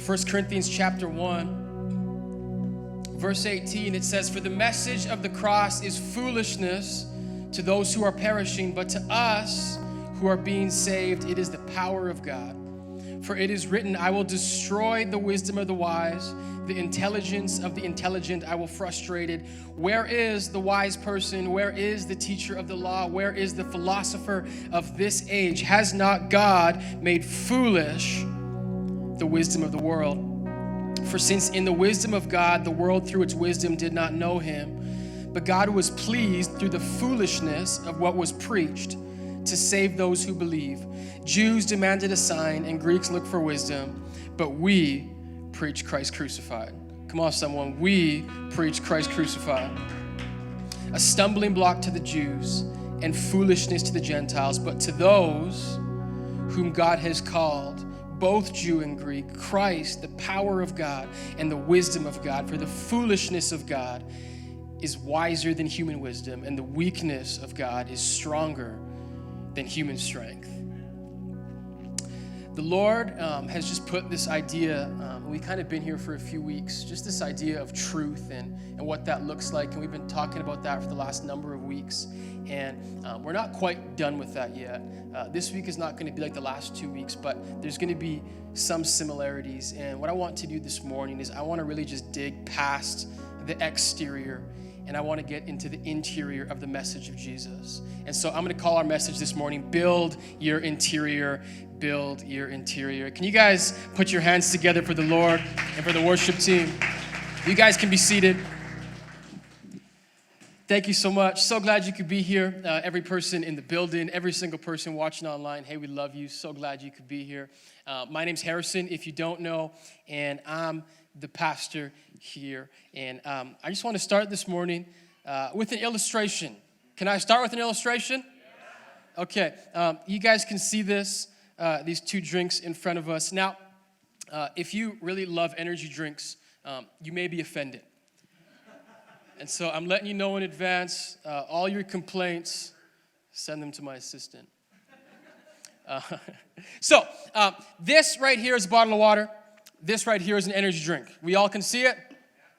1 Corinthians chapter 1, verse 18, it says, "For the message of the cross is foolishness to those who are perishing, but to us who are being saved, it is the power of God. For it is written, I will destroy the wisdom of the wise, the intelligence of the intelligent I will frustrate it. Where is the wise person? Where is the teacher of the law? Where is the philosopher of this age? Has not God made foolish the wisdom of the world? For since in the wisdom of God, the world through its wisdom did not know him, but God was pleased through the foolishness of what was preached to save those who believe. Jews demanded a sign and Greeks looked for wisdom, but we preach Christ crucified." Come on, someone. We preach Christ crucified. "A stumbling block to the Jews and foolishness to the Gentiles, but to those whom God has called, both Jew and Greek, Christ, the power of God and the wisdom of God. For the foolishness of God is wiser than human wisdom, and the weakness of God is stronger than human strength." The Lord has just put this idea, we've kind of been here for a few weeks, just this idea of truth and what that looks like. And we've been talking about that for the last number of weeks. And we're not quite done with that yet. This week is not going to be like the last 2 weeks, but there's going to be some similarities. And what I want to do this morning is I want to really just dig past the exterior, and I want to get into the interior of the message of Jesus. And so I'm going to call our message this morning, Build Your Interior, Build Your Interior. Can you guys put your hands together for the Lord and for the worship team? You guys can be seated. Thank you so much. So glad you could be here. Every person in the building, every single person watching online, hey, we love you. So glad you could be here. My name's Harrison, if you don't know, and I'm the pastor here. And I just want to start this morning with an illustration. Can I start with an illustration? Okay. You guys can see this, these two drinks in front of us. Now, if you really love energy drinks, you may be offended. And so I'm letting you know in advance, all your complaints, send them to my assistant. So this right here is a bottle of water. This right here is an energy drink. We all can see it.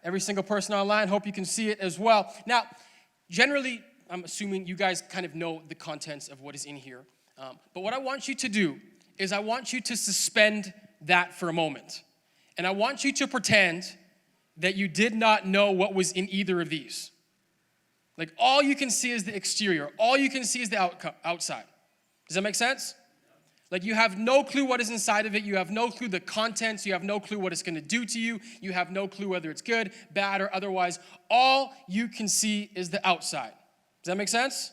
Every single person online, hope you can see it as well. Now, generally, I'm assuming you guys kind of know the contents of what is in here. But what I want you to do is I want you to suspend that for a moment. And I want you to pretend that you did not know what was in either of these. Like, all you can see is the exterior. All you can see is the outside. Does that make sense? Like, you have no clue what is inside of it. You have no clue the contents. You have no clue what it's going to do to you. You have no clue whether it's good, bad, or otherwise. All you can see is the outside. Does that make sense?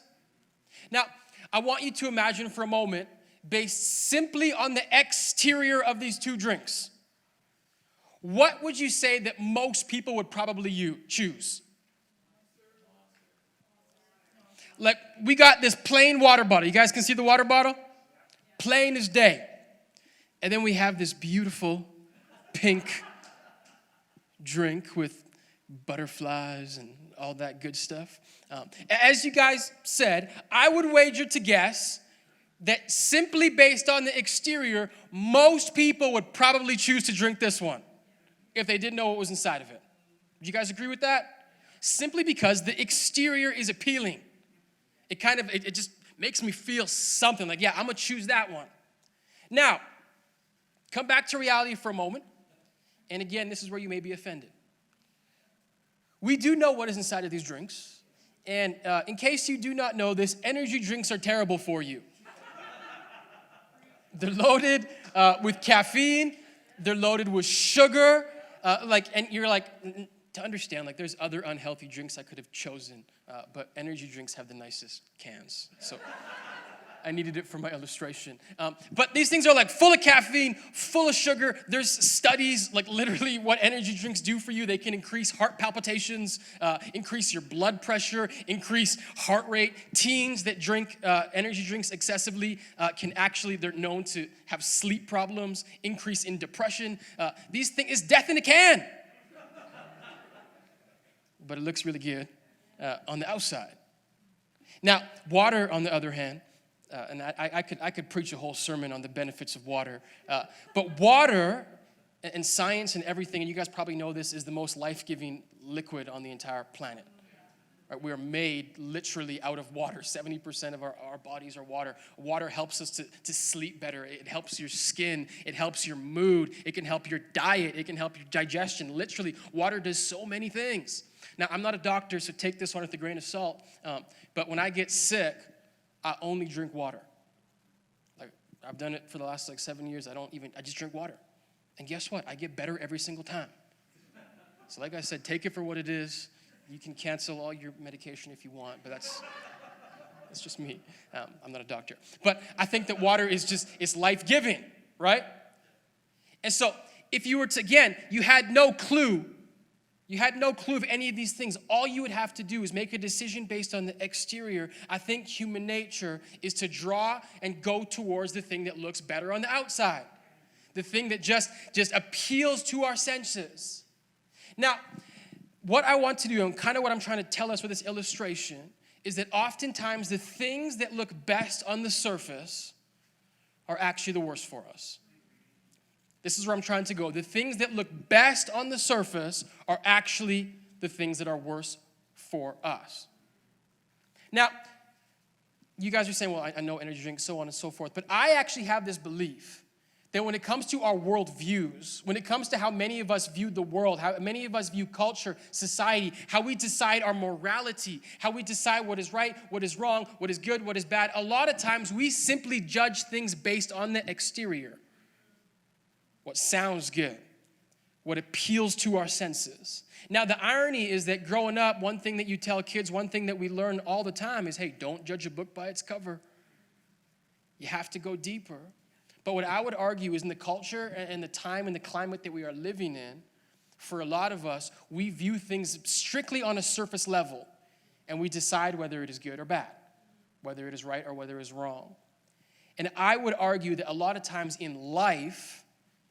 Now, I want you to imagine for a moment, based simply on the exterior of these two drinks, what would you say that most people would probably choose? Like, we got this plain water bottle. You guys can see the water bottle? Plain as day. And then we have this beautiful pink drink with butterflies and all that good stuff. As you guys said, I would wager to guess that simply based on the exterior, most people would probably choose to drink this one if they didn't know what was inside of it. Would you guys agree with that? Simply because the exterior is appealing. It just makes me feel something like, yeah, I'm going to choose that one. Now, come back to reality for a moment. And again, this is where you may be offended. We do know what is inside of these drinks. And in case you do not know this, energy drinks are terrible for you. They're loaded with caffeine. They're loaded with sugar. And you're like, to understand, like, there's other unhealthy drinks I could have chosen, but energy drinks have the nicest cans. So I needed it for my illustration. But these things are like full of caffeine, full of sugar. There's studies, like literally what energy drinks do for you. They can increase heart palpitations, increase your blood pressure, increase heart rate. Teens that drink energy drinks excessively they're known to have sleep problems, increase in depression. These things is death in a can. But it looks really good on the outside. Now, water, on the other hand, and I could preach a whole sermon on the benefits of water. But water And science and everything, and you guys probably know this, is the most life-giving liquid on the entire planet. Right? We are made literally out of water. 70% of our bodies are water. Water helps us to sleep better. It helps your skin. It helps your mood. It can help your diet. It can help your digestion. Literally, water does so many things. Now, I'm not a doctor, so take this one with a grain of salt. But when I get sick, I only drink water. Like, I've done it for the last 7 years. I just drink water. And guess what? I get better every single time. So like I said, take it for what it is. You can cancel all your medication if you want, but that's just me. I'm not a doctor. But I think that water it's life-giving, right? And so if you were to, again, you had no clue of any of these things. All you would have to do is make a decision based on the exterior. I think human nature is to draw and go towards the thing that looks better on the outside. The thing that just appeals to our senses. Now, what I want to do, and kind of what I'm trying to tell us with this illustration, is that oftentimes the things that look best on the surface are actually the worst for us. This is where I'm trying to go. The things that look best on the surface are actually the things that are worse for us. Now, you guys are saying, well, I know energy drinks, so on and so forth, but I actually have this belief that when it comes to our worldviews, when it comes to how many of us view the world, how many of us view culture, society, how we decide our morality, how we decide what is right, what is wrong, what is good, what is bad, a lot of times we simply judge things based on the exterior. What sounds good, what appeals to our senses. Now, the irony is that growing up, one thing that you tell kids, one thing that we learn all the time is, hey, don't judge a book by its cover. You have to go deeper. But what I would argue is in the culture and the time and the climate that we are living in, for a lot of us, we view things strictly on a surface level, and we decide whether it is good or bad, whether it is right or whether it is wrong. And I would argue that a lot of times in life,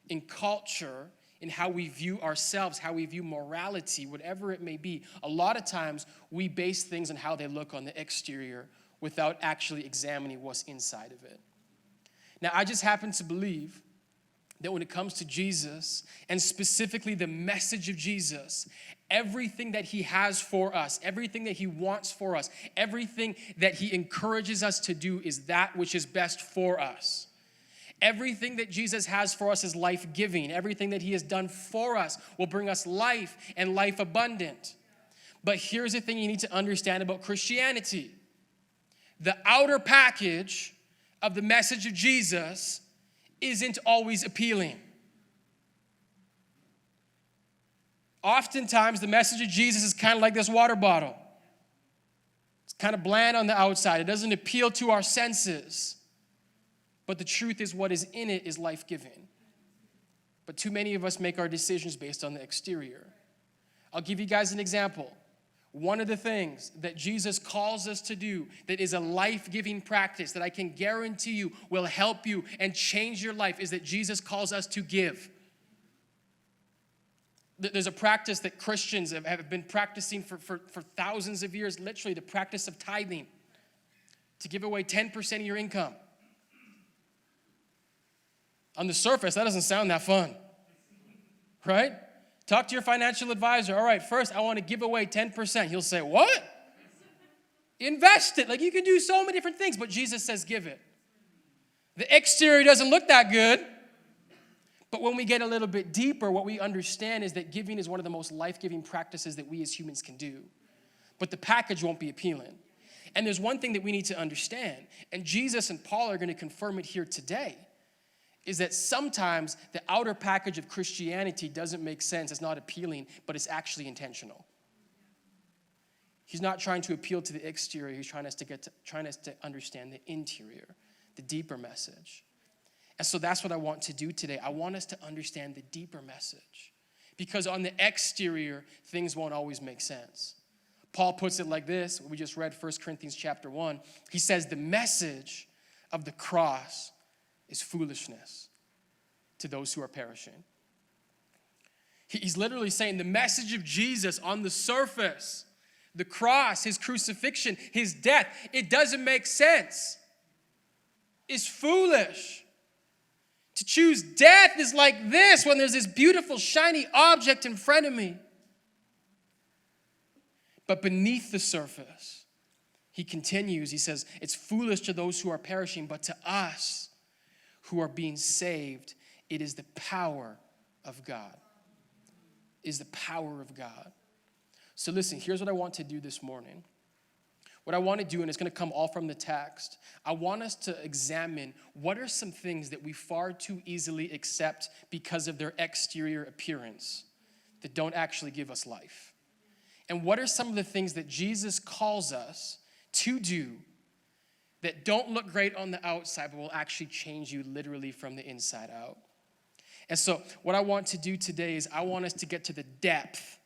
in culture, in how we view ourselves, how we view morality, whatever it may be, a lot of times we base things on how they look on the exterior without actually examining what's inside of it. Now, I just happen to believe that when it comes to Jesus, and specifically the message of Jesus, everything that he has for us, everything that he wants for us, everything that he encourages us to do is that which is best for us. Everything that Jesus has for us is life-giving. Everything that he has done for us will bring us life and life abundant. But here's the thing you need to understand about Christianity. The outer package of the message of Jesus isn't always appealing. Oftentimes, the message of Jesus is kind of like this water bottle. It's kind of bland on the outside. It doesn't appeal to our senses. But the truth is, what is in it is life-giving. But too many of us make our decisions based on the exterior. I'll give you guys an example. One of the things that Jesus calls us to do that is a life-giving practice that I can guarantee you will help you and change your life is that Jesus calls us to give. There's a practice that Christians have been practicing for thousands of years, literally the practice of tithing, to give away 10% of your income. On the surface, that doesn't sound that fun, right? Talk to your financial advisor. All right, first, I want to give away 10%. He'll say, what? Invest it. Like, you can do so many different things, but Jesus says give it. The exterior doesn't look that good, but when we get a little bit deeper, what we understand is that giving is one of the most life-giving practices that we as humans can do. But the package won't be appealing. And there's one thing that we need to understand, and Jesus and Paul are going to confirm it here today, is that sometimes the outer package of Christianity doesn't make sense. It's not appealing, but it's actually intentional. He's not trying to appeal to the exterior. He's trying us to understand the interior, the deeper message. And so that's what I want to do today. I want us to understand the deeper message. Because on the exterior, things won't always make sense. Paul puts it like this. We just read 1 Corinthians chapter 1. He says, the message of the cross is foolishness to those who are perishing. He's literally saying the message of Jesus on the surface, the cross, his crucifixion, his death, it doesn't make sense. It's foolish To choose death is like this when there's this beautiful, shiny object in front of me. But beneath the surface, he continues, he says, it's foolish to those who are perishing, but to us who are being saved, it is the power of God. It is the power of God. So listen, here's what I want to do this morning. What I want to do, and it's going to come all from the text, I want us to examine what are some things that we far too easily accept because of their exterior appearance that don't actually give us life. And what are some of the things that Jesus calls us to do that don't look great on the outside, but will actually change you literally from the inside out. And so what I want to do today is I want us to get to the depth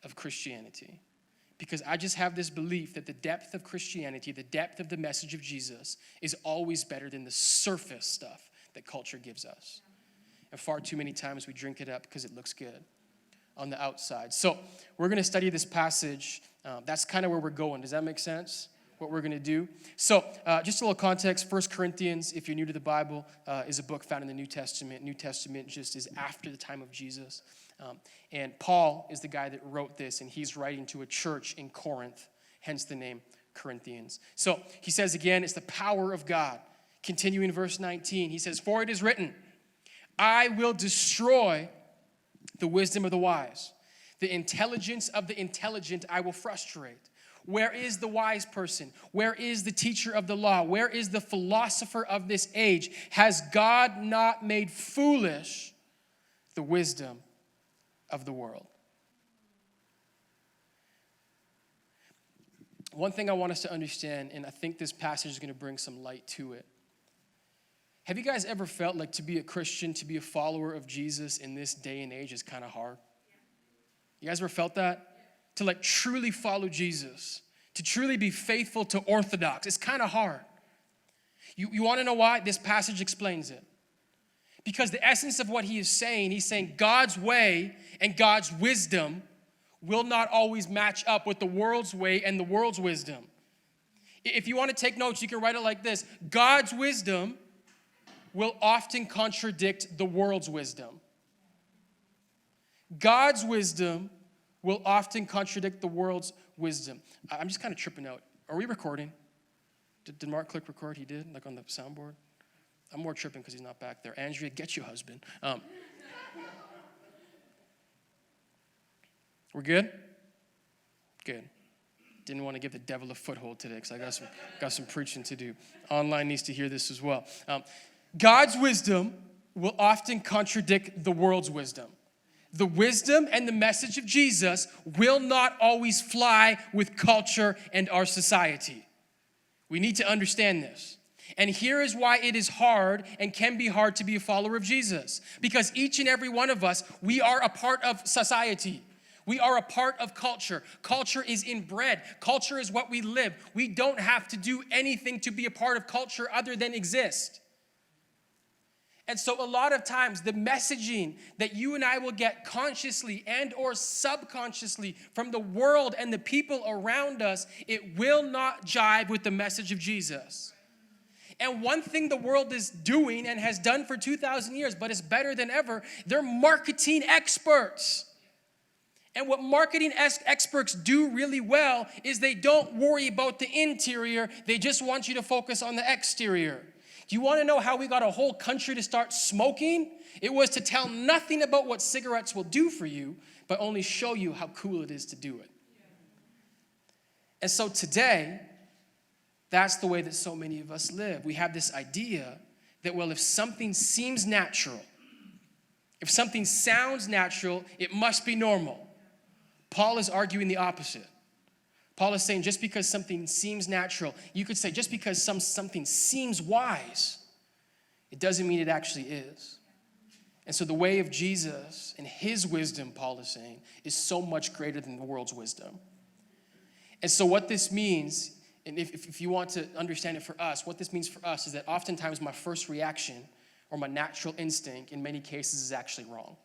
of Christianity. Because I just have this belief that the depth of Christianity, the depth of the message of Jesus is always better than the surface stuff that culture gives us. And far too many times we drink it up because it looks good on the outside. So we're going to study this passage. That's kind of where we're going. Does that make sense? What we're going to do. So just a little context. 1 Corinthians, if you're new to the Bible, is a book found in the New Testament. New Testament just is after the time of Jesus. And Paul is the guy that wrote this, and he's writing to a church in Corinth, hence the name Corinthians. So he says again, it's the power of God. Continuing verse 19, he says, for it is written, I will destroy the wisdom of the wise. The intelligence of the intelligent I will frustrate. Where is the wise person? Where is the teacher of the law? Where is the philosopher of this age? Has God not made foolish the wisdom of the world? One thing I want us to understand, and I think this passage is going to bring some light to it. Have you guys ever felt like to be a Christian, to be a follower of Jesus in this day and age is kind of hard? You guys ever felt that? To like truly follow Jesus, to truly be faithful to orthodox, it's kind of hard. You want to know why? This passage explains it. Because the essence of what he's saying God's way and God's wisdom will not always match up with the world's way and the world's wisdom. If you want to take notes, you can write it like this. God's wisdom will often contradict the world's wisdom. God's wisdom will often contradict the world's wisdom. I'm just kind of tripping out. Are we recording? Did Mark click record? He did, like on the soundboard? I'm more tripping because he's not back there. Andrea, get your husband. We're good? Good. Didn't want to give the devil a foothold today because I got some preaching to do. Online needs to hear this as well. God's wisdom will often contradict the world's wisdom. The wisdom and the message of Jesus will not always fly with culture and our society. We need to understand this. And here is why it is hard and can be hard to be a follower of Jesus. Because each and every one of us, we are a part of society. We are a part of culture. Culture is inbred. Culture is what we live. We don't have to do anything to be a part of culture other than exist. And so a lot of times the messaging that you and I will get consciously and or subconsciously from the world and the people around us, it will not jive with the message of Jesus. And one thing the world is doing and has done for 2,000 years, but it's better than ever, they're marketing experts. And what marketing experts do really well is they don't worry about the interior, they just want you to focus on the exterior. Do you want to know how we got a whole country to start smoking? It was to tell nothing about what cigarettes will do for you, but only show you how cool it is to do it. And so today, that's the way that so many of us live. We have this idea that, well, if something seems natural, if something sounds natural, it must be normal. Paul is arguing the opposite. Paul is saying just because something seems natural, you could say just because something seems wise, it doesn't mean it actually is. And so the way of Jesus and his wisdom, Paul is saying, is so much greater than the world's wisdom. And so what this means, and if you want to understand it for us, what this means for us is that oftentimes my first reaction or my natural instinct in many cases is actually wrong.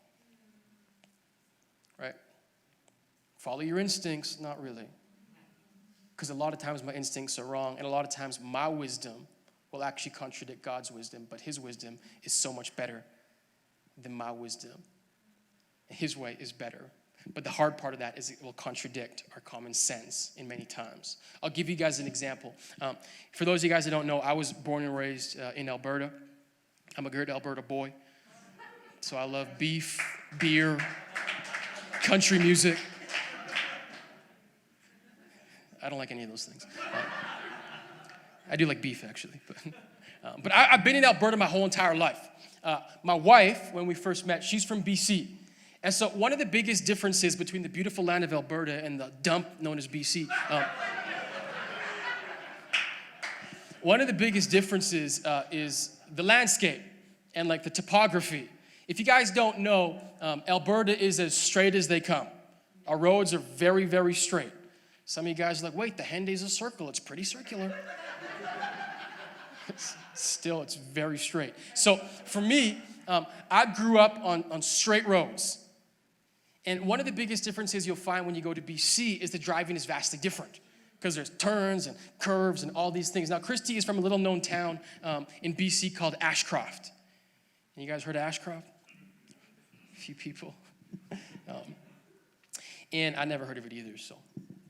Right? Follow your instincts, not really. Because a lot of times my instincts are wrong, and a lot of times my wisdom will actually contradict God's wisdom, but his wisdom is so much better than my wisdom. His way is better. But the hard part of that is it will contradict our common sense in many times. I'll give you guys an example. For those of you guys that don't know, I was born and raised in Alberta. I'm a good Alberta boy. So I love beef, beer, country music. I don't like any of those things. I do like beef, actually. But I've been in Alberta my whole entire life. My wife, when we first met, she's from BC. And so one of the biggest differences between the beautiful land of Alberta and the dump known as BC, one of the biggest differences is the landscape and like the topography. If you guys don't know, Alberta is as straight as they come. Our roads are very, very straight. Some of you guys are like, wait, the Hende's a circle. It's pretty circular. Still, it's very straight. So for me, I grew up on straight roads. And one of the biggest differences you'll find when you go to BC is the driving is vastly different because there's turns and curves and all these things. Now, Christy is from a little known town in BC called Ashcroft. And you guys heard of Ashcroft? A few people. And I never heard of it either,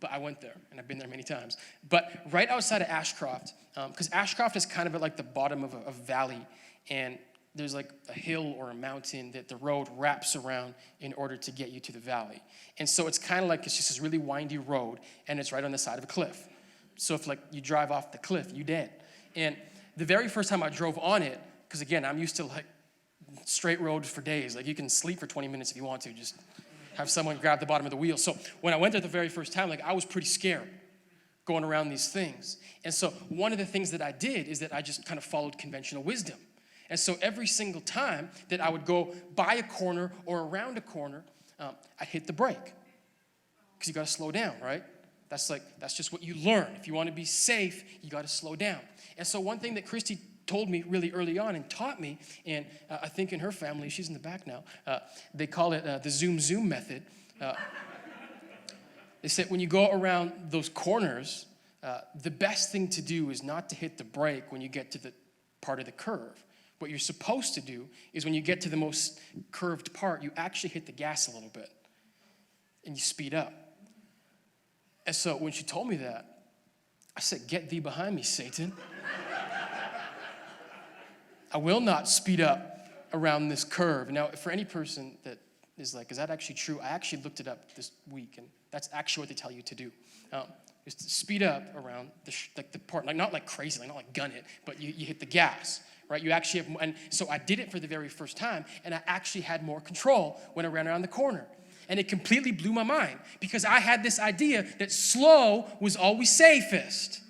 but I went there, and I've been there many times. But right outside of Ashcroft, because Ashcroft is kind of at like the bottom of a valley, and there's like a hill or a mountain that the road wraps around in order to get you to the valley. And so it's kind of like it's just this really windy road, and it's right on the side of a cliff. So if like you drive off the cliff, you dead. And the very first time I drove on it, because again, I'm used to like straight roads for days. Like you can sleep for 20 minutes if you want to, just have someone grab the bottom of the wheel. So when I went there the very first time, like I was pretty scared going around these things. And so one of the things that I did is that I just kind of followed conventional wisdom. And so every single time that I would go by a corner or around a corner, I'd hit the brake. Because you got to slow down, right? That's just what you learn. If you want to be safe, you got to slow down. And so one thing that Christy told me really early on and taught me, and I think in her family, she's in the back now, they call it the zoom method. They said when you go around those corners, the best thing to do is not to hit the brake when you get to the part of the curve. What you're supposed to do is when you get to the most curved part, you actually hit the gas a little bit and you speed up. And so when she told me that, I said, get thee behind me, Satan. I will not speed up around this curve. Now, for any person that is like, is that actually true? I actually looked it up this week, and that's actually what they tell you to do. Is to speed up around the part, like not like crazy, like not like gun it, but you hit the gas. Right, you actually have, and so I did it for the very first time, and I actually had more control when I ran around the corner. And it completely blew my mind because I had this idea that slow was always safest.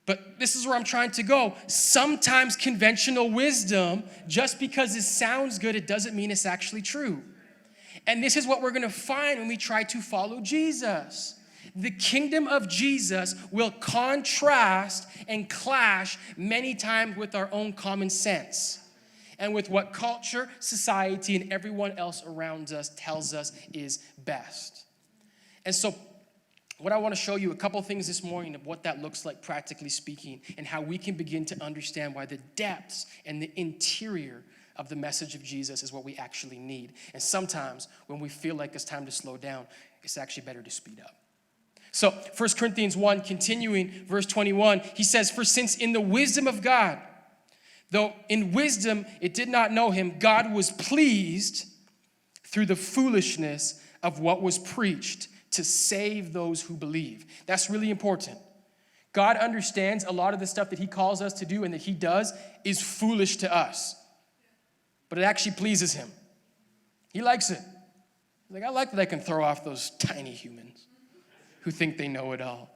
But this is where I'm trying to go. Sometimes conventional wisdom, just because it sounds good, it doesn't mean it's actually true. And this is what we're going to find when we try to follow Jesus. The kingdom of Jesus will contrast and clash many times with our own common sense and with what culture, society, and everyone else around us tells us is best. And so what I want to show you a couple things this morning of what that looks like practically speaking and how we can begin to understand why the depths and the interior of the message of Jesus is what we actually need. And sometimes when we feel like it's time to slow down, it's actually better to speed up. So 1 Corinthians 1, continuing verse 21, he says, for since in the wisdom of God, though in wisdom it did not know him, God was pleased through the foolishness of what was preached to save those who believe. That's really important. God understands a lot of the stuff that he calls us to do and that he does is foolish to us. But it actually pleases him. He likes it. He's like, I like that I can throw off those tiny humans who think they know it all.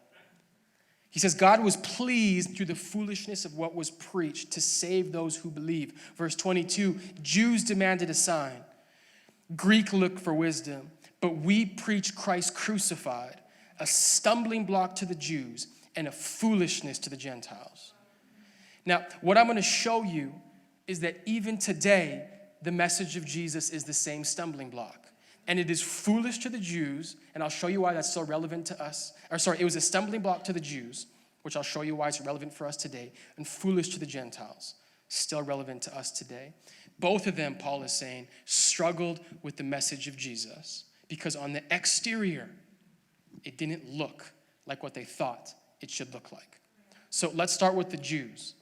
He says, God was pleased through the foolishness of what was preached to save those who believe. Verse 22, Jews demanded a sign. Greek looked for wisdom. But we preach Christ crucified, a stumbling block to the Jews and a foolishness to the Gentiles. Now, what I'm going to show you is that even today, the message of Jesus is the same stumbling block. And it is foolish to the Jews, and I'll show you why that's so relevant to us. It was a stumbling block to the Jews, which I'll show you why it's relevant for us today, and foolish to the Gentiles, still relevant to us today. Both of them, Paul is saying, struggled with the message of Jesus because on the exterior, it didn't look like what they thought it should look like. So let's start with the Jews.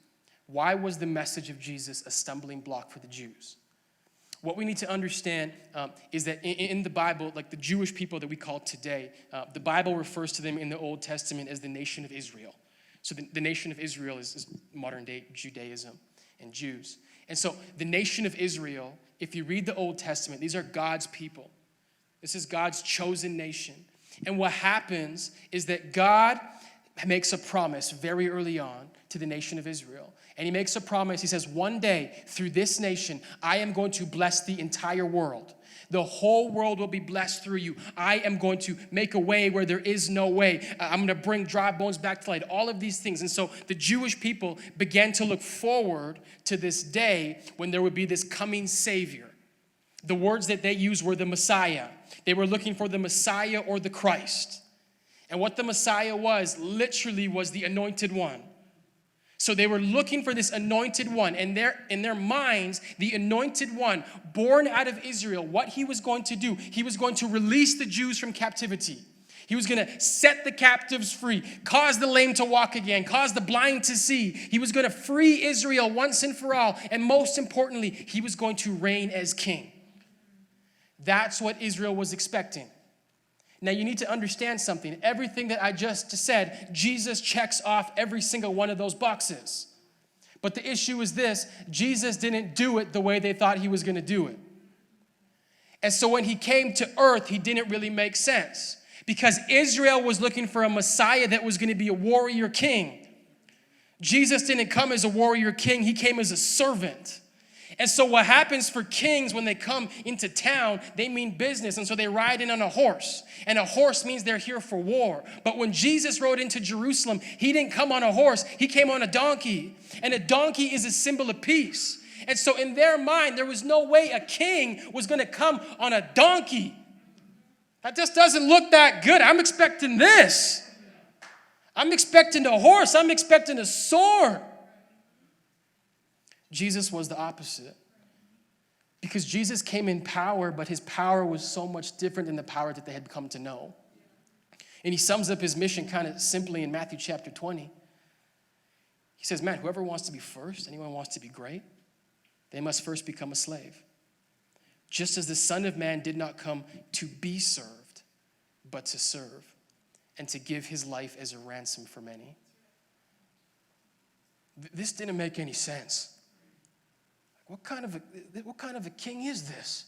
Why was the message of Jesus a stumbling block for the Jews? What we need to understand is that in the Bible, like the Jewish people that we call today, the Bible refers to them in the Old Testament as the nation of Israel. So the nation of Israel is modern day Judaism and Jews. And so the nation of Israel, if you read the Old Testament, these are God's people. This is God's chosen nation. And what happens is that God makes a promise very early on to the nation of Israel. And he makes a promise. He says, one day through this nation, I am going to bless the entire world. The whole world will be blessed through you. I am going to make a way where there is no way. I'm going to bring dry bones back to life. All of these things. And so the Jewish people began to look forward to this day when there would be this coming Savior. The words that they used were the Messiah. They were looking for the Messiah or the Christ. And what the Messiah was, literally was the anointed one. So they were looking for this anointed one. And in their minds, the anointed one, born out of Israel, what he was going to do, he was going to release the Jews from captivity. He was going to set the captives free, cause the lame to walk again, cause the blind to see. He was going to free Israel once and for all. And most importantly, he was going to reign as king. That's what Israel was expecting. Now, you need to understand something. Everything that I just said, Jesus checks off every single one of those boxes. But the issue is this: Jesus didn't do it the way they thought he was going to do it. And so when he came to earth, he didn't really make sense. Because Israel was looking for a Messiah that was going to be a warrior king. Jesus didn't come as a warrior king. He came as a servant. And so what happens for kings when they come into town, they mean business. And so they ride in on a horse. And a horse means they're here for war. But when Jesus rode into Jerusalem, he didn't come on a horse. He came on a donkey. And a donkey is a symbol of peace. And so in their mind, there was no way a king was going to come on a donkey. That just doesn't look that good. I'm expecting this. I'm expecting a horse. I'm expecting a sword. Jesus was the opposite. Because Jesus came in power, but his power was so much different than the power that they had come to know. And he sums up his mission kind of simply in Matthew chapter 20. He says, man, whoever wants to be first, anyone wants to be great, they must first become a slave. Just as the Son of Man did not come to be served, but to serve, and to give his life as a ransom for many. This didn't make any sense. What kind of a king is this?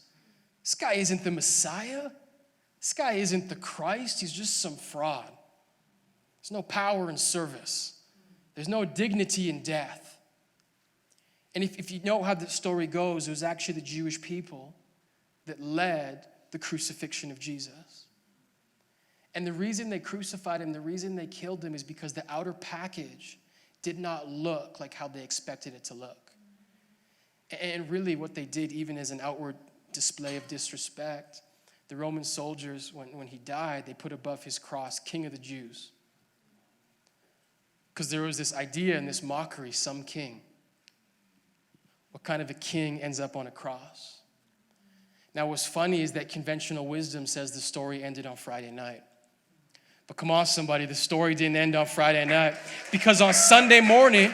This guy isn't the Messiah. This guy isn't the Christ. He's just some fraud. There's no power in service. There's no dignity in death. And if you know how the story goes, it was actually the Jewish people that led the crucifixion of Jesus. And the reason they crucified him, the reason they killed him is because the outer package did not look like how they expected it to look. And really what they did, even as an outward display of disrespect, the Roman soldiers, when he died, they put above his cross, King of the Jews. Because there was this idea and this mockery, some king. What kind of a king ends up on a cross? Now what's funny is that conventional wisdom says the story ended on Friday night. But come on, somebody, the story didn't end on Friday night. Because on Sunday morning,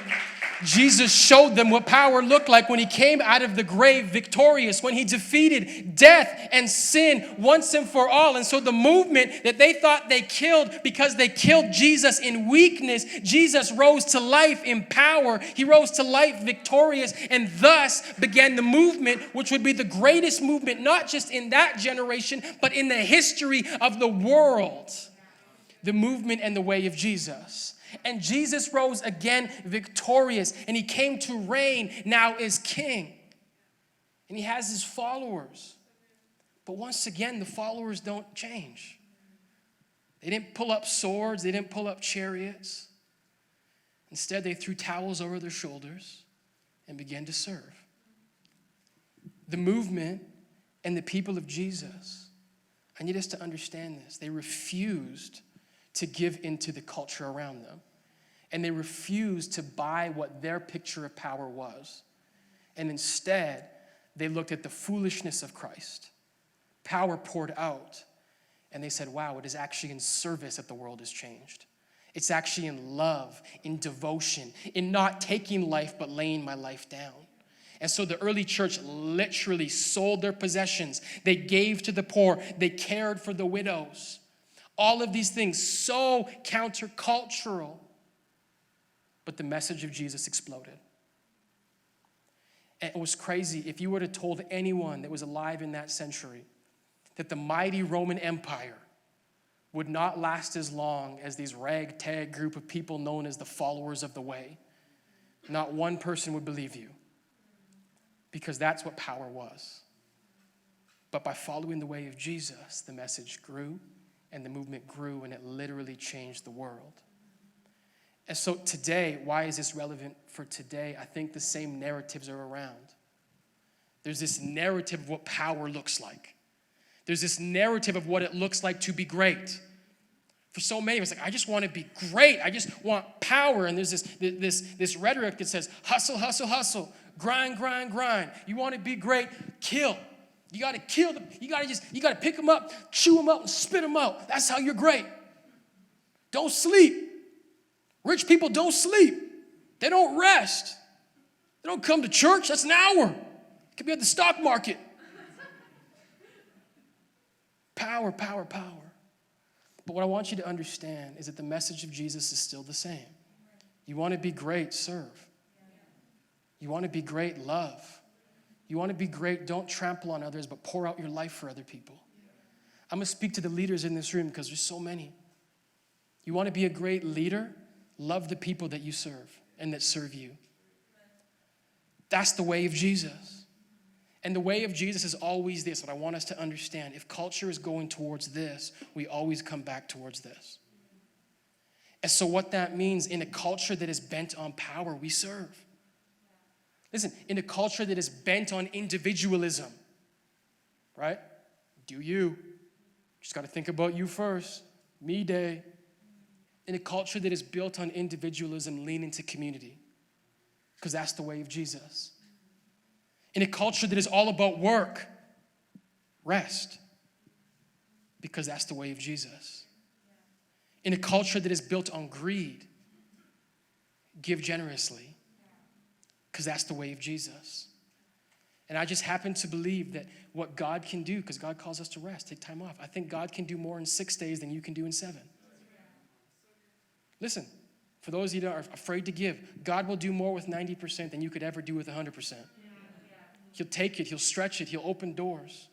Jesus showed them what power looked like when he came out of the grave victorious, when he defeated death and sin once and for all. And so the movement that they thought they killed because they killed Jesus in weakness, Jesus rose to life in power. He rose to life victorious, and thus began the movement, which would be the greatest movement, not just in that generation, but in the history of the world. The movement and the way of Jesus. And Jesus rose again victorious, and he came to reign now as king. And he has his followers. But once again, the followers don't change. They didn't pull up swords. They didn't pull up chariots. Instead, they threw towels over their shoulders and began to serve. The movement and the people of Jesus, I need us to understand this. They refused to give into the culture around them. And they refused to buy what their picture of power was. And instead, they looked at the foolishness of Christ, power poured out, and they said, wow, it is actually in service that the world has changed. It's actually in love, in devotion, in not taking life but laying my life down. And so the early church literally sold their possessions. They gave to the poor. They cared for the widows. All of these things, so countercultural. But the message of Jesus exploded. And it was crazy. If you would have told anyone that was alive in that century that the mighty Roman Empire would not last as long as these ragtag group of people known as the followers of the way, not one person would believe you, because that's what power was. But by following the way of Jesus, the message grew and the movement grew, and it literally changed the world. And so today, why is this relevant for today? I think the same narratives are around. There's this narrative of what power looks like. There's this narrative of what it looks like to be great. For so many of us, like, I just want to be great. I just want power. And there's this rhetoric that says, hustle, hustle, hustle. Grind, grind, grind. You want to be great? Kill. You got to kill them. You got to pick them up, chew them up, and spit them out. That's how you're great. Don't sleep. Rich people don't sleep. They don't rest. They don't come to church. That's an hour. It could be at the stock market. Power, power, power. But what I want you to understand is that the message of Jesus is still the same. You want to be great, serve. You want to be great, love. You want to be great, don't trample on others, but pour out your life for other people. I'm going to speak to the leaders in this room because there's so many. You want to be a great leader? Love the people that you serve and that serve you. That's the way of Jesus. And the way of Jesus is always this, what I want us to understand. If culture is going towards this, we always come back towards this. And so what that means, in a culture that is bent on power, we serve. Listen, in a culture that is bent on individualism, right? Do you. Just got to think about you first. Me day. In a culture that is built on individualism, lean into community. Because that's the way of Jesus. In a culture that is all about work, rest. Because that's the way of Jesus. In a culture that is built on greed, give generously. Because that's the way of Jesus. And I just happen to believe that what God can do, because God calls us to rest, take time off. I think God can do more in 6 days than you can do in 7. Listen, for those of you that are afraid to give, God will do more with 90% than you could ever do with 100%. He'll take it, he'll stretch it, he'll open doors.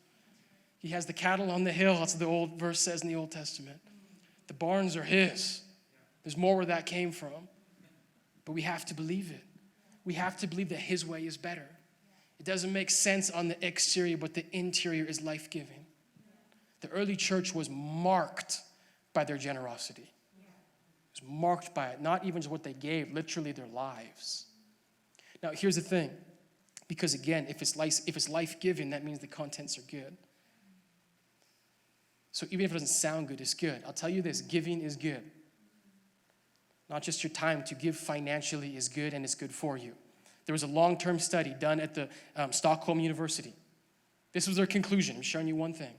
He has the cattle on the hill, that's what the old verse says in the Old Testament. The barns are his. There's more where that came from. But we have to believe it. We have to believe that his way is better. It doesn't make sense on the exterior, but the interior is life-giving. The early church was marked by their generosity. It was marked by it, not even just what they gave, literally their lives. Now, here's the thing. Because again, if it's life-giving, that means the contents are good. So even if it doesn't sound good, it's good. I'll tell you this, giving is good. Not just your time to give financially is good, and it's good for you. There was a long-term study done at the Stockholm University. This was their conclusion. I'm showing you one thing.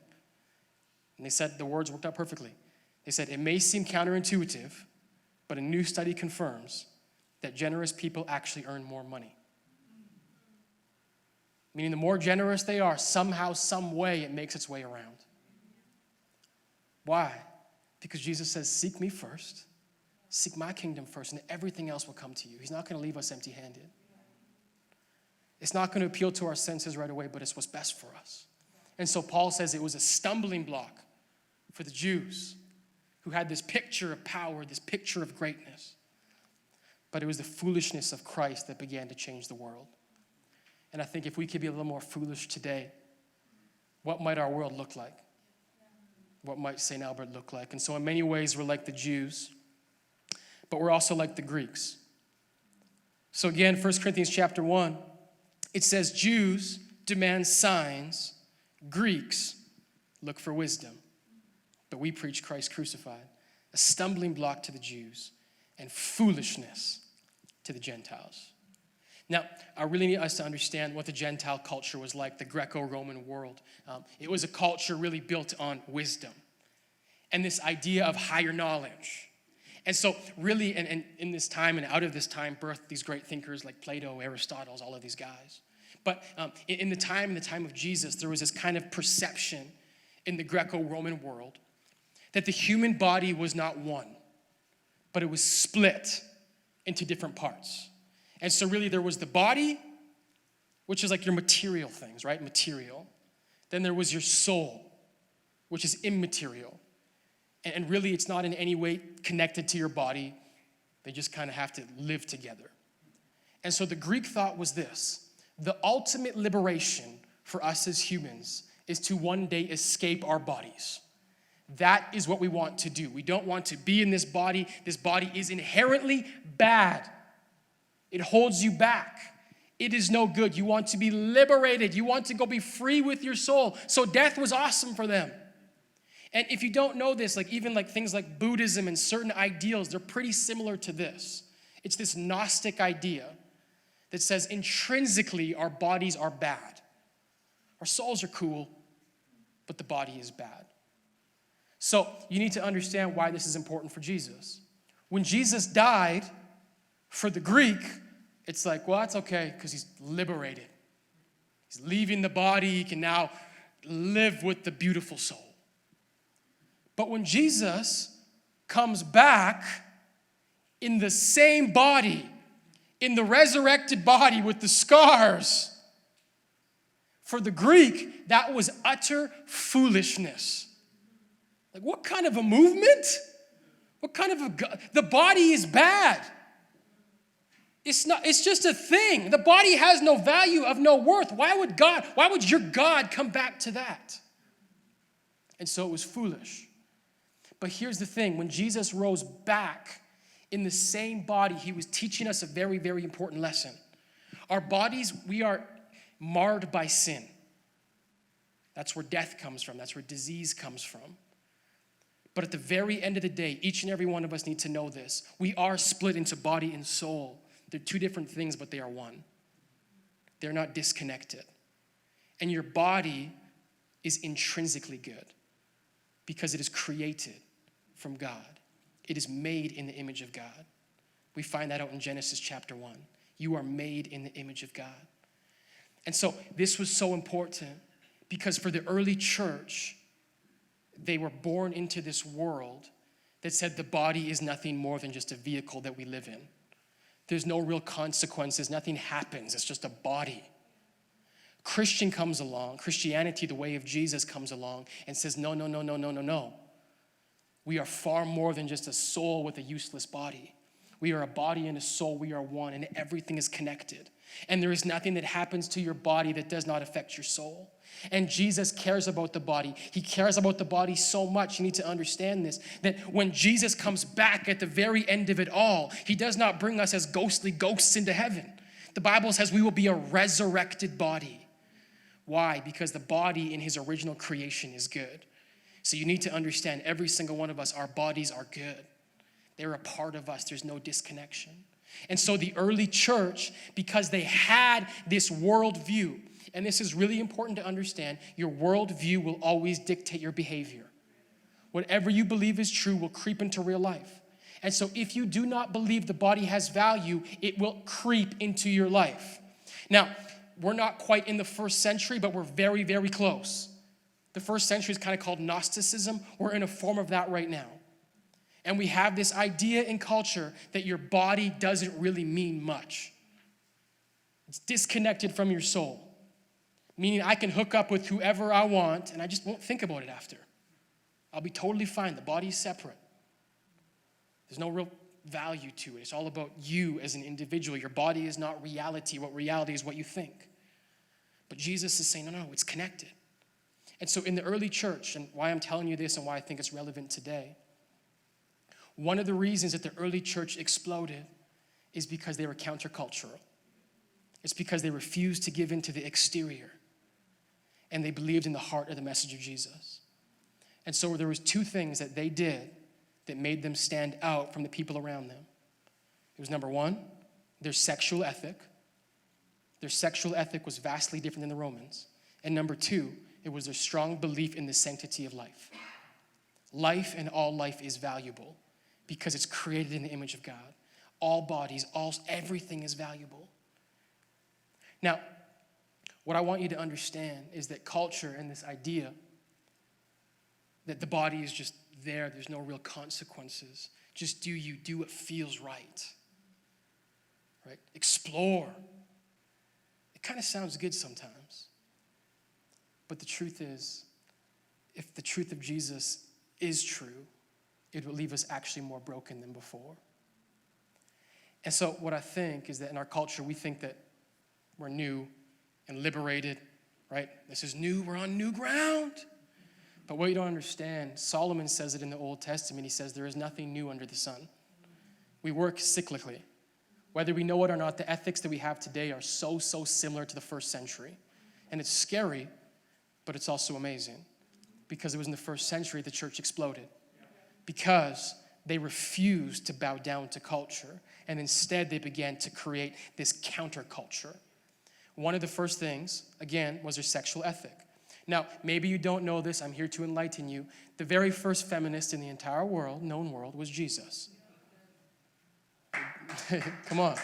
And they said the words worked out perfectly. They said, it may seem counterintuitive, but a new study confirms that generous people actually earn more money. Meaning the more generous they are, somehow, some way, it makes its way around. Why? Because Jesus says, seek me first. Seek my kingdom first, and everything else will come to you. He's not going to leave us empty-handed. It's not going to appeal to our senses right away, but it's what's best for us. And so Paul says it was a stumbling block for the Jews who had this picture of power, this picture of greatness. But it was the foolishness of Christ that began to change the world. And I think if we could be a little more foolish today, what might our world look like? What might St. Albert look like? And so in many ways, we're like the Jews, but we're also like the Greeks. So again, 1 Corinthians chapter 1, it says, Jews demand signs, Greeks look for wisdom. But we preach Christ crucified, a stumbling block to the Jews and foolishness to the Gentiles. Now, I really need us to understand what the Gentile culture was like, the Greco-Roman world. It was a culture really built on wisdom and this idea of higher knowledge. And so really, and in this time and out of this time, birthed these great thinkers like Plato, Aristotle, all of these guys. But in the time of Jesus, there was this kind of perception in the Greco-Roman world that the human body was not one, but it was split into different parts. And so really there was the body, which is like your material things, right? Material. Then there was your soul, which is immaterial. And really it's not in any way connected to your body. They just kind of have to live together. And so the Greek thought was this: the ultimate liberation for us as humans is to one day escape our bodies. That is what we want to do. We don't want to be in this body. This body is inherently bad. It holds you back. It is no good. You want to be liberated. You want to go be free with your soul. So death was awesome for them. And if you don't know this, like even like things like Buddhism and certain ideals, they're pretty similar to this. It's this Gnostic idea that says intrinsically our bodies are bad. Our souls are cool, but the body is bad. So you need to understand why this is important for Jesus. When Jesus died, for the Greek, it's like, well, that's okay because he's liberated. He's leaving the body. He can now live with the beautiful soul. But when Jesus comes back in the same body, in the resurrected body with the scars, for the Greek, that was utter foolishness. Like, what kind of a movement? What kind of the body is bad. It's just a thing. The body has no value, of no worth. Why would your God come back to that? And so it was foolish. But here's the thing. When Jesus rose back in the same body, he was teaching us a very, very important lesson. Our bodies, we are marred by sin. That's where death comes from. That's where disease comes from. But at the very end of the day, each and every one of us need to know this. We are split into body and soul. They're two different things, but they are one. They're not disconnected. And your body is intrinsically good because it is created from God. It is made in the image of God. We find that out in Genesis chapter 1. You are made in the image of God. And so this was so important because for the early church, they were born into this world that said the body is nothing more than just a vehicle that we live in. There's no real consequences. Nothing happens. It's just a body. Christianity, the way of Jesus, comes along and says, no. We are far more than just a soul with a useless body. We are a body and a soul. We are one, and everything is connected. And there is nothing that happens to your body that does not affect your soul. And Jesus cares about the body. He cares about the body so much. You need to understand this, that when Jesus comes back at the very end of it all, he does not bring us as ghostly ghosts into heaven. The Bible says we will be a resurrected body. Why? Because the body in his original creation is good. So you need to understand, every single one of us, our bodies are good. They're a part of us. There's no disconnection. And so the early church, because they had this worldview, and this is really important to understand, your worldview will always dictate your behavior. Whatever you believe is true will creep into real life. And so if you do not believe the body has value, it will creep into your life. Now, we're not quite in the first century, but we're very, very close. The first century is kind of called Gnosticism. We're in a form of that right now. And we have this idea in culture that your body doesn't really mean much. It's disconnected from your soul. Meaning I can hook up with whoever I want and I just won't think about it after. I'll be totally fine. The body's separate. There's no real value to it. It's all about you as an individual. Your body is not reality. What reality is what you think. But Jesus is saying, no, it's connected. And so in the early church, and why I'm telling you this and why I think it's relevant today, one of the reasons that the early church exploded is because they were countercultural. It's because they refused to give in to the exterior. And they believed in the heart of the message of Jesus. And so there was two things that they did that made them stand out from the people around them. It was number one, their sexual ethic. Their sexual ethic was vastly different than the Romans. And number two, it was their strong belief in the sanctity of life. Life and all life is valuable because it's created in the image of God. All bodies, everything is valuable. Now, what I want you to understand is that culture and this idea that the body is just there's no real consequences. Just do what feels right. Right? Explore. It kind of sounds good sometimes. But the truth is, if the truth of Jesus is true, it will leave us actually more broken than before. And so what I think is that in our culture, we think that we're new and liberated, right? This is new, we're on new ground. But what you don't understand, Solomon says it in the Old Testament. He says there is nothing new under the sun. We work cyclically. Whether we know it or not, the ethics that we have today are so similar to the first century. And it's scary, but it's also amazing. Because it was in the first century the church exploded. Because they refused to bow down to culture. And instead they began to create this counterculture. One of the first things, again, was their sexual ethic. Now, maybe you don't know this. I'm here to enlighten you. The very first feminist in the entire known world, was Jesus. Come on.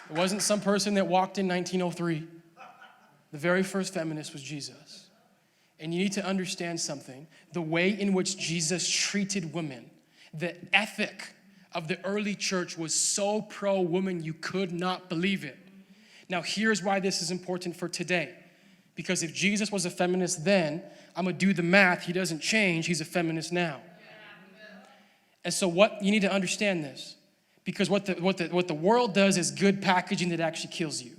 It wasn't some person that walked in 1903. The very first feminist was Jesus. And you need to understand something. The way in which Jesus treated women, the ethic of the early church was so pro-woman you could not believe it. Now, here's why this is important for today. Because if Jesus was a feminist then, I'm going to do the math. He doesn't change. He's a feminist now. And so you need to understand this. Because what the world does is good packaging that actually kills you.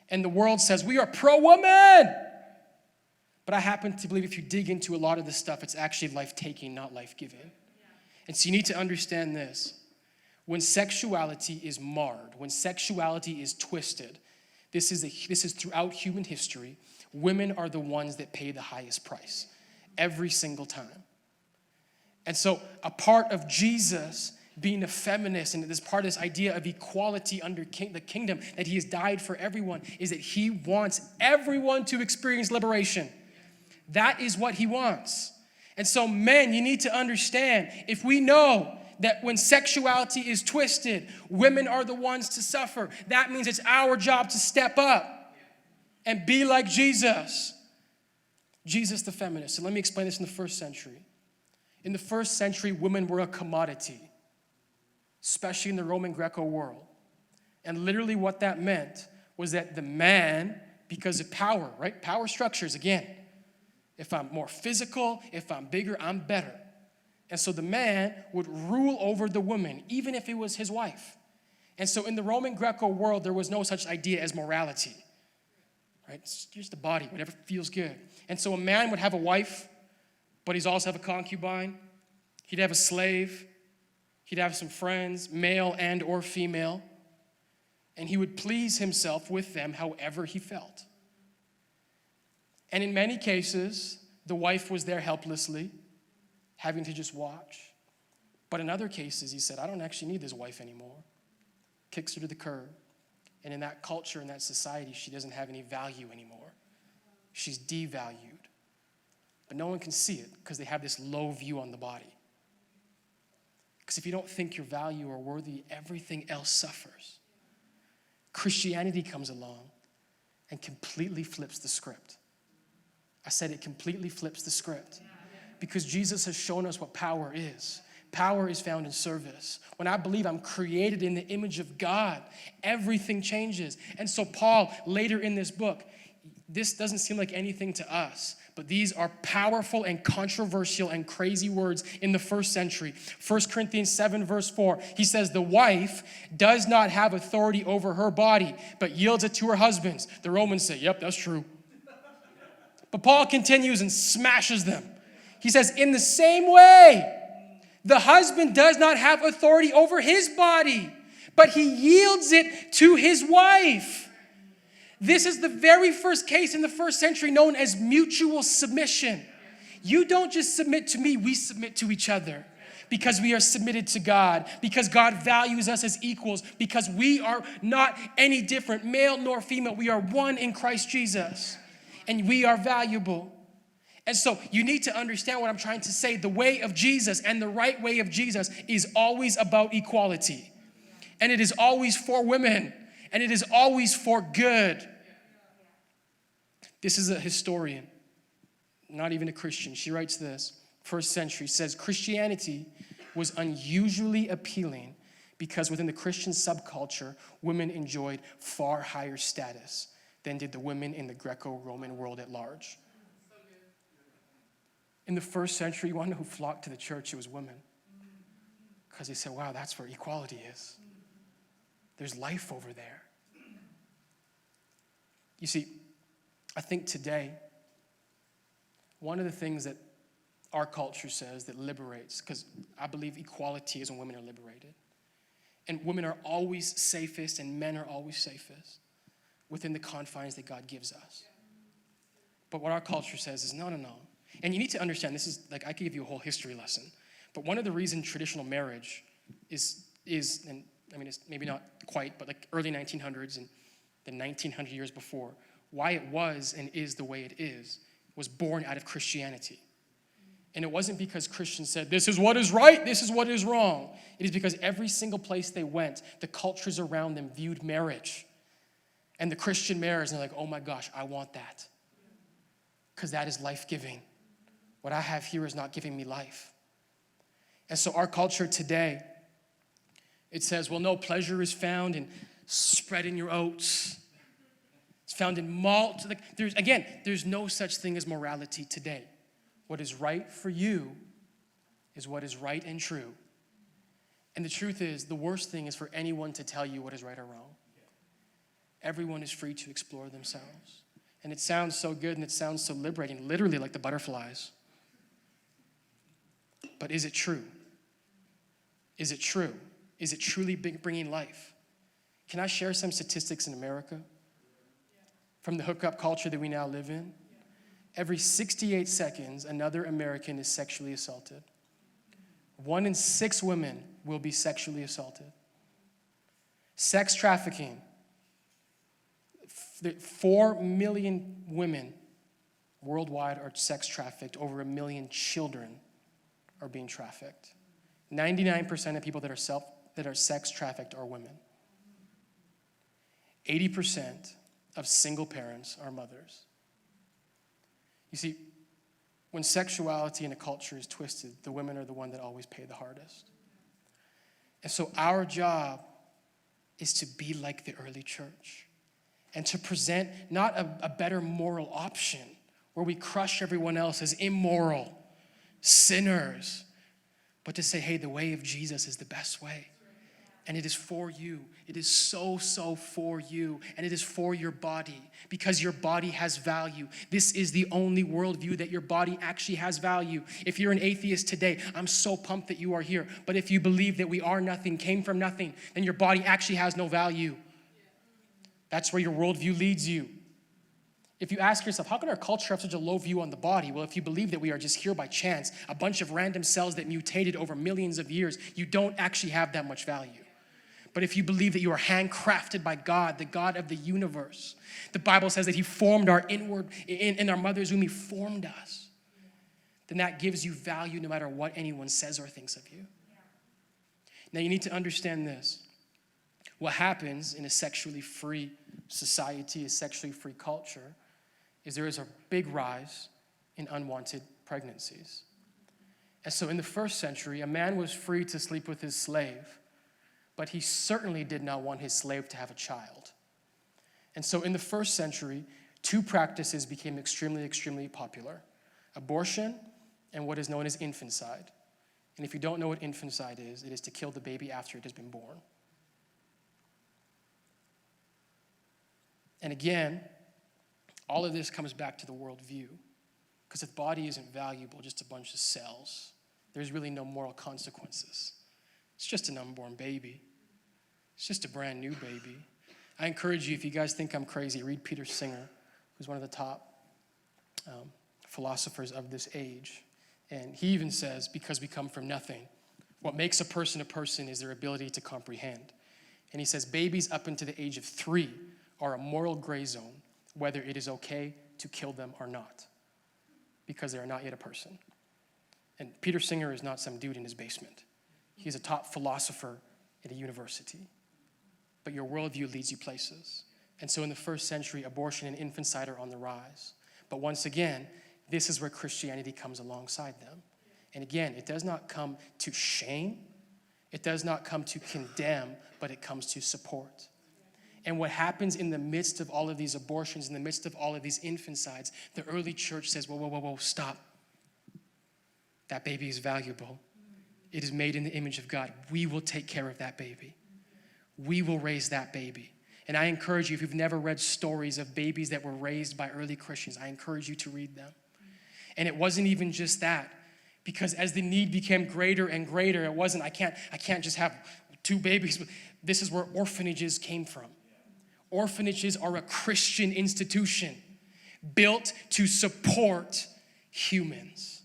And the world says, we are pro-woman. But I happen to believe if you dig into a lot of this stuff, it's actually life-taking, not life-giving. And so you need to understand this. When sexuality is marred, when sexuality is twisted, this is throughout human history, women are the ones that pay the highest price every single time. And so a part of Jesus being a feminist and this part of this idea of equality under the kingdom, that he has died for everyone, is that he wants everyone to experience liberation. That is what he wants. And so men, you need to understand, if we know that when sexuality is twisted, women are the ones to suffer, that means it's our job to step up and be like Jesus. Jesus the feminist. So let me explain this in the first century. In the first century, women were a commodity, especially in the Roman Greco world. And literally what that meant was that the man, because of power, right? Power structures, again. If I'm more physical, if I'm bigger, I'm better. And so the man would rule over the woman, even if it was his wife. And so in the Roman Greco world, there was no such idea as morality. Right? It's just the body, whatever feels good. And so a man would have a wife, but he'd also have a concubine. He'd have a slave. He'd have some friends, male and or female. And he would please himself with them however he felt. And in many cases, the wife was there helplessly, having to just watch. But in other cases, he said, I don't actually need this wife anymore. Kicks her to the curb. And in that culture, in that society, she doesn't have any value anymore. She's devalued. But no one can see it because they have this low view on the body. Because if you don't think your value or worthy, everything else suffers. Christianity comes along and completely flips the script. I said it completely flips the script. Because Jesus has shown us what power is. Power is found in service. When I believe I'm created in the image of God, everything changes. And so Paul, later in this book, this doesn't seem like anything to us, but these are powerful and controversial and crazy words in the first century. 1 Corinthians 7 verse 4, he says, the wife does not have authority over her body, but yields it to her husbands. The Romans say, yep, that's true. But Paul continues and smashes them. He says, in the same way, the husband does not have authority over his body, but he yields it to his wife. This is the very first case in the first century known as mutual submission. You don't just submit to me, we submit to each other. because we are submitted to God, because God values us as equals, because we are not any different, male nor female. We are one in Christ Jesus, and we are valuable. And so you need to understand what I'm trying to say. The way of Jesus and the right way of Jesus is always about equality. And it is always for women. And it is always for good. This is a historian, not even a Christian. She writes this, first century, says, Christianity was unusually appealing because within the Christian subculture, women enjoyed far higher status than did the women in the Greco-Roman world at large. In the first century, you want to know who flocked to the church? It was women. Because they said, wow, that's where equality is. There's life over there. You see, I think today, one of the things that our culture says that liberates, because I believe equality is when women are liberated. And women are always safest and men are always safest within the confines that God gives us. But what our culture says is, no. And you need to understand, this is like, I could give you a whole history lesson. But one of the reasons traditional marriage is, and I mean, it's maybe not quite, but like early 1900s and the 1900 years before, why it was and is the way it is, was born out of Christianity. And it wasn't because Christians said, this is what is right, this is what is wrong. It is because every single place they went, the cultures around them viewed marriage and the Christian marriage, and they're like, oh my gosh, I want that. Because that is life-giving. What I have here is not giving me life. And so our culture today, it says, well, no, pleasure is found in spreading your oats. It's found in malt. There's no such thing as morality today. What is right for you is what is right and true. And the truth is, the worst thing is for anyone to tell you what is right or wrong. Everyone is free to explore themselves. And it sounds so good and it sounds so liberating, literally like the butterflies. But is it true? Is it true? Is it truly bringing life? Can I share some statistics in America from the hookup culture that we now live in? Every 68 seconds, another American is sexually assaulted. 1 in 6 women will be sexually assaulted. Sex trafficking. 4 million women worldwide are sex trafficked. Over 1 million children are being trafficked. 99% of people that are sex trafficked are women. 80% of single parents are mothers. You see, when sexuality in a culture is twisted, the women are the one that always pay the hardest. And so our job is to be like the early church and to present not a better moral option where we crush everyone else as immoral, sinners, but to say, hey, the way of Jesus is the best way. And it is for you. It is so for you. And it is for your body because your body has value. This is the only worldview that your body actually has value. If you're an atheist today, I'm so pumped that you are here. But if you believe that we are nothing, came from nothing, then your body actually has no value. That's where your worldview leads you. If you ask yourself, how can our culture have such a low view on the body? Well, if you believe that we are just here by chance, a bunch of random cells that mutated over millions of years, you don't actually have that much value. But if you believe that you are handcrafted by God, the God of the universe, the Bible says that he formed our inward, in our mother's womb, he formed us, then that gives you value no matter what anyone says or thinks of you. Now you need to understand this. What happens in a sexually free society, a sexually free culture, is there is a big rise in unwanted pregnancies. And so in the first century, a man was free to sleep with his slave, but he certainly did not want his slave to have a child. And so in the first century, 2 practices became extremely popular: abortion and what is known as infanticide. And if you don't know what infanticide is, it is to kill the baby after it has been born. And again, all of this comes back to the worldview. Because if the body isn't valuable, just a bunch of cells, there's really no moral consequences. It's just an unborn baby. It's just a brand new baby. I encourage you, if you guys think I'm crazy, read Peter Singer, who's one of the top philosophers of this age. And he even says, because we come from nothing, What makes a person is their ability to comprehend. And he says babies up into the age of 3 are a moral gray zone, whether it is okay to kill them or not, because they are not yet a person. And Peter Singer is not some dude in his basement. He's a top philosopher at a university. But your worldview leads you places. And so in the first century, abortion and infanticide are on the rise. But once again, this is where Christianity comes alongside them. And again, it does not come to shame. It does not come to condemn, but it comes to support. And what happens in the midst of all of these abortions, in the midst of all of these infanticides, the early church says, whoa, stop. That baby is valuable. It is made in the image of God. We will take care of that baby. We will raise that baby. And I encourage you, if you've never read stories of babies that were raised by early Christians, I encourage you to read them. And it wasn't even just that, because as the need became greater and greater, it wasn't, I can't just have 2 babies. This is where orphanages came from. Orphanages are a Christian institution built to support humans,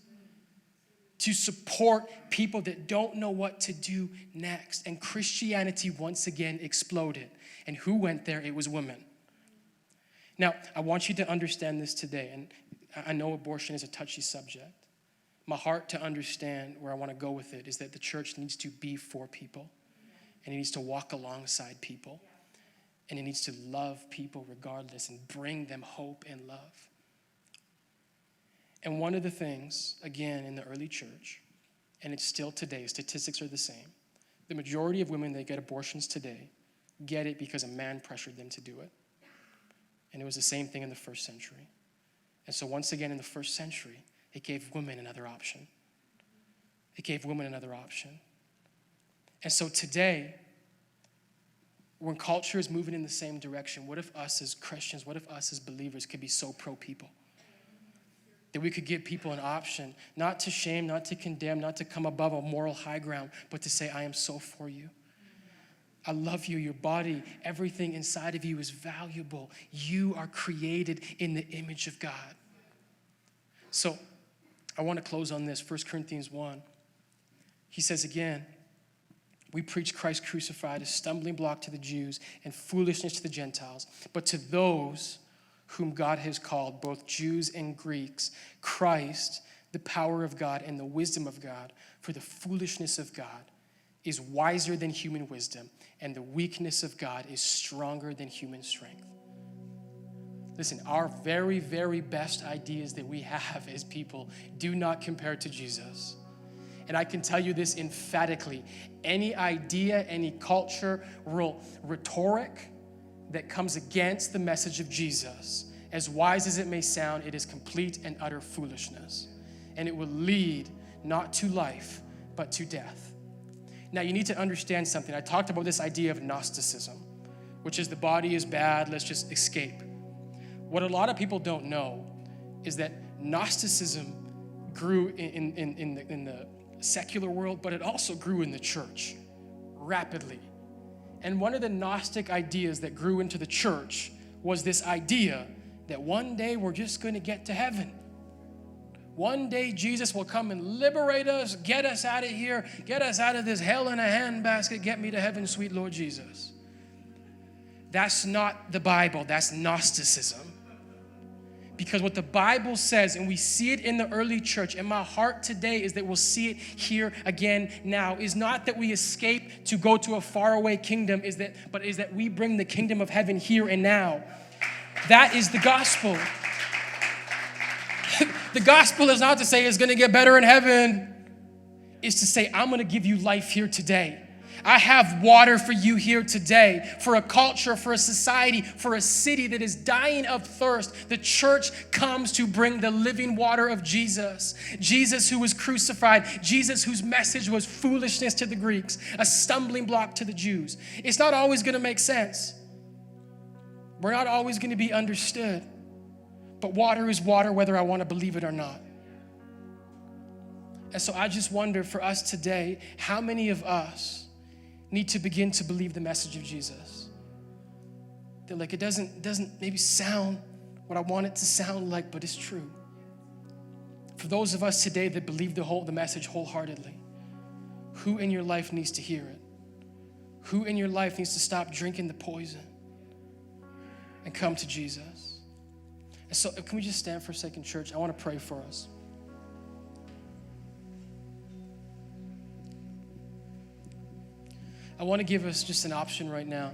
to support people that don't know what to do next. And Christianity once again exploded. And who went there? It was women. Now, I want you to understand this today, and I know abortion is a touchy subject. My heart to understand where I want to go with it is that the church needs to be for people, and it needs to walk alongside people, and it needs to love people regardless and bring them hope and love. And one of the things, again, in the early church, and it's still today, statistics are the same. The majority of women that get abortions today get it because a man pressured them to do it. And it was the same thing in the first century. And so once again, in the first century, it gave women another option. It gave women another option. And so today, when culture is moving in the same direction, what if us as Christians, what if us as believers could be so pro-people? That we could give people an option, not to shame, not to condemn, not to come above a moral high ground, but to say, I am so for you. I love you, your body, everything inside of you is valuable. You are created in the image of God. So I want to close on this, 1 Corinthians 1. He says again, we preach Christ crucified, a stumbling block to the Jews and foolishness to the Gentiles. But to those whom God has called, both Jews and Greeks, Christ, the power of God and the wisdom of God, for the foolishness of God is wiser than human wisdom, and the weakness of God is stronger than human strength. Listen, our very, very best ideas that we have as people do not compare to Jesus. And I can tell you this emphatically. Any idea, any culture, rhetoric that comes against the message of Jesus, as wise as it may sound, it is complete and utter foolishness. And it will lead not to life, but to death. Now, you need to understand something. I talked about this idea of Gnosticism, which is the body is bad, let's just escape. What a lot of people don't know is that Gnosticism grew in the secular world, but it also grew in the church rapidly. And one of the Gnostic ideas that grew into the church was this idea that one day we're just going to get to heaven. One day Jesus will come and liberate us, get us out of here, get us out of this hell in a handbasket, get me to heaven, sweet Lord Jesus. That's not the Bible, that's Gnosticism. Because what the Bible says, and we see it in the early church, and my heart today is that we'll see it here again now, is not that we escape to go to a faraway kingdom, but is that we bring the kingdom of heaven here and now. That is the gospel. The gospel is not to say it's going to get better in heaven. It's to say, I'm going to give you life here today. I have water for you here today, for a culture, for a society, for a city that is dying of thirst. The church comes to bring the living water of Jesus. Jesus who was crucified, Jesus whose message was foolishness to the Greeks, a stumbling block to the Jews. It's not always going to make sense. We're not always going to be understood. But water is water whether I want to believe it or not. And so I just wonder for us today, how many of us need to begin to believe the message of Jesus? That like it doesn't maybe sound what I want it to sound like, but it's true. For those of us today that believe the message wholeheartedly, Who in your life needs to hear it? Who in your life needs to stop drinking the poison and come to Jesus? And so can we just stand for a second, church? I want to pray for us. I want to give us just an option right now.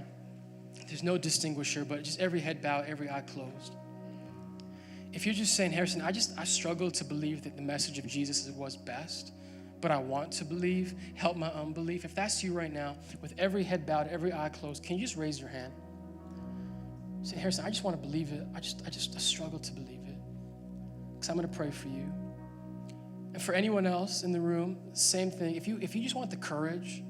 There's no distinguisher, but just every head bowed, every eye closed. If you're just saying, Harrison, I struggle to believe that the message of Jesus was best, but I want to believe, help my unbelief. If that's you right now, with every head bowed, every eye closed, can you just raise your hand? Say, Harrison, I just want to believe it. I struggle to believe it. Because I'm going to pray for you. And for anyone else in the room, same thing. If you just want the courage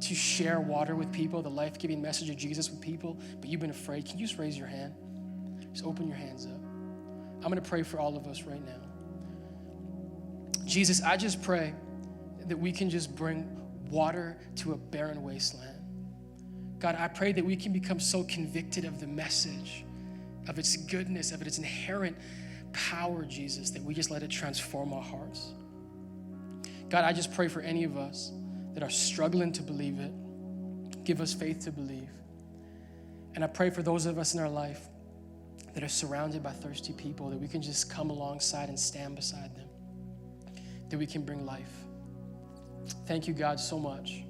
to share water with people, the life-giving message of Jesus with people, but you've been afraid, can you just raise your hand? Just open your hands up. I'm going to pray for all of us right now. Jesus, I just pray that we can just bring water to a barren wasteland. God, I pray that we can become so convicted of the message, of its goodness, of its inherent power, Jesus, that we just let it transform our hearts. God, I just pray for any of us that are struggling to believe it. Give us faith to believe. And I pray for those of us in our life that are surrounded by thirsty people, that we can just come alongside and stand beside them, that we can bring life. Thank you, God, so much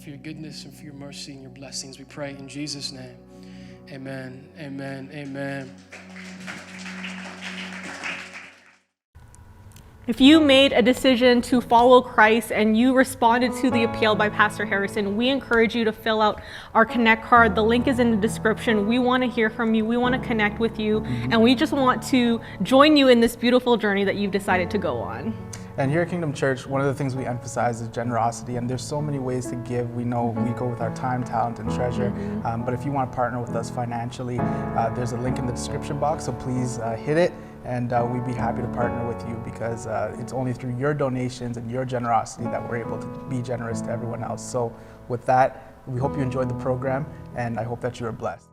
for your goodness and for your mercy and your blessings. We pray in Jesus' name. Amen, amen, amen. If you made a decision to follow Christ and you responded to the appeal by Pastor Harrison, we encourage you to fill out our Connect card. The link is in the description. We want to hear from you. We want to connect with you. And we just want to join you in this beautiful journey that you've decided to go on. And here at Kingdom Church, one of the things we emphasize is generosity, and there's so many ways to give. We know we go with our time, talent, and treasure, but if you want to partner with us financially, there's a link in the description box, so please hit it, and we'd be happy to partner with you, because it's only through your donations and your generosity that we're able to be generous to everyone else. So with that, we hope you enjoyed the program, and I hope that you are blessed.